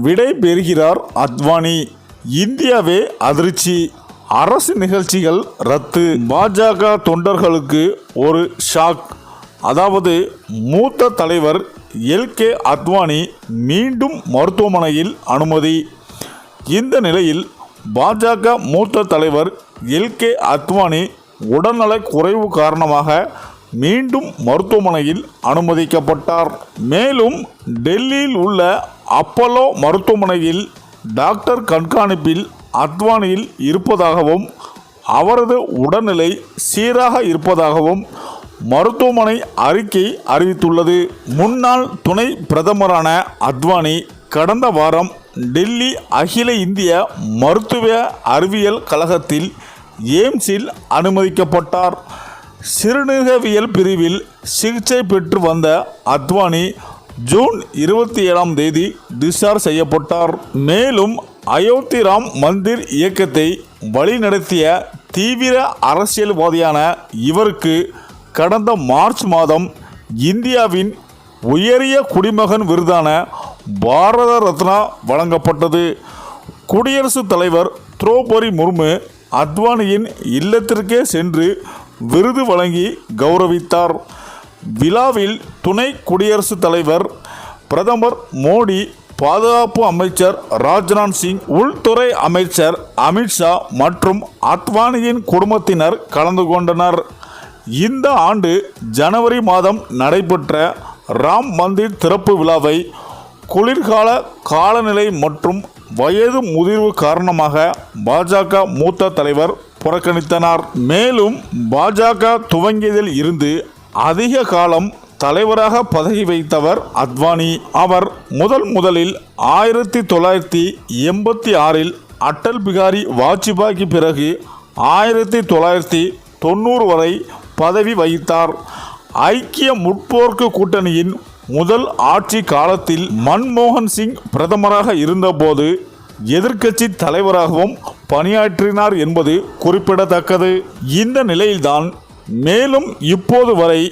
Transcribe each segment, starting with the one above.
விடை பெறுகிறார் அத்வானி. இந்தியாவே அதிர்ச்சி, அரசு நிகழ்ச்சிகள் ரத்து. பாஜக தொண்டர்களுக்கு ஒரு ஷாக். அதாவது மூத்த தலைவர் எல்கே அத்வானி மீண்டும் மருத்துவமனையில் அனுமதி. இந்த நிலையில் பாஜக மூத்த தலைவர் எல்கே அத்வானி உடல்நலக் குறைவு காரணமாக மீண்டும் மருத்துவமனையில் அனுமதிக்கப்பட்டார். மேலும் டெல்லியில் உள்ள அப்போலோ மருத்துவமனையில் டாக்டர் கண்காணிப்பில் அத்வானியில் இருப்பதாகவும் அவரது உடல்நிலை சீராக இருப்பதாகவும் மருத்துவமனை அறிக்கை அறிவித்துள்ளது. முன்னாள் துணை பிரதமரான அத்வானி கடந்த வாரம் டெல்லி அகில இந்திய மருத்துவ அறிவியல் கழகத்தில் எய்ம்ஸில் அனுமதிக்கப்பட்டார். சிறுநீரகவியல் பிரிவில் சிகிச்சை பெற்று வந்த அத்வானி ஜூன் 27ஆம் தேதி டிஸ்சார்ஜ் செய்யப்பட்டார். மேலும் அயோத்தி ராம் மந்திர் இயக்கத்தை வழிநடத்திய தீவிர அரசியல்வாதியான இவருக்கு கடந்த மார்ச் மாதம் இந்தியாவின் உயரிய குடிமகன் விருதான பாரத ரத்னா வழங்கப்பட்டது. குடியரசுத் தலைவர் திரௌபதி முர்மு அத்வானியின் இல்லத்திற்கே சென்று விருது வழங்கி கௌரவித்தார். விழாவில் துணை குடியரசுத் தலைவர், பிரதமர் மோடி, பாதுகாப்பு அமைச்சர் ராஜ்நாத் சிங், உள்துறை அமைச்சர் அமித்ஷா மற்றும் அத்வானியின் குடும்பத்தினர் கலந்து கொண்டனர். இந்த ஆண்டு ஜனவரி மாதம் நடைபெற்ற ராம் மந்திர் திறப்பு விழாவை குளிர்கால காலநிலை மற்றும் வயது முதிர்வு காரணமாக பாஜக மூத்த தலைவர் புறக்கணித்தனர். மேலும் பாஜக துவங்கியதில் இருந்து அதிக காலம் தலைவராக பதவி வைத்தவர் அத்வானி. அவர் முதலில் 1986இல் அடல் பிகாரி வாஜ்பாய்க்கு பிறகு 1990 வரை பதவி வகித்தார். ஐக்கிய முற்போக்கு கூட்டணியின் முதல் ஆட்சி காலத்தில் மன்மோகன் சிங் பிரதமராக இருந்தபோது எதிர்க்கட்சி தலைவராகவும் பணியாற்றினார் என்பது குறிப்பிடத்தக்கது. இந்த நிலையில்தான் மேலும் இப்போது வரை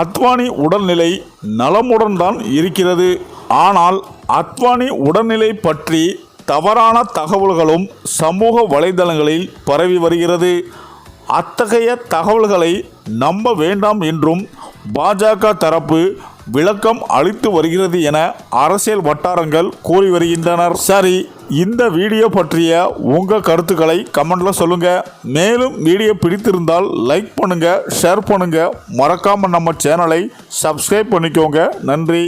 அத்வானி உடல்நிலை நலமுடன் தான் இருக்கிறது. ஆனால் அத்வானி உடல்நிலை பற்றி தவறான தகவல்களும் சமூக வலைதளங்களில் பரவி வருகிறது. அத்தகைய தகவல்களை நம்ப வேண்டாம் என்றும் பாஜக தரப்பு விளக்கம் அளித்து வருகிறது என அரசியல் வட்டாரங்கள் கூறி வருகின்றனர். சரி, இந்த வீடியோ பற்றிய உங்கள் கருத்துக்களை கமெண்ட்ல சொல்லுங்க. மேலும் வீடியோ பிடித்திருந்தால் லைக் பண்ணுங்க, ஷேர் பண்ணுங்க, மறக்காம நம்ம சேனலை சப்ஸ்கிரைப் பண்ணிக்கோங்க. நன்றி.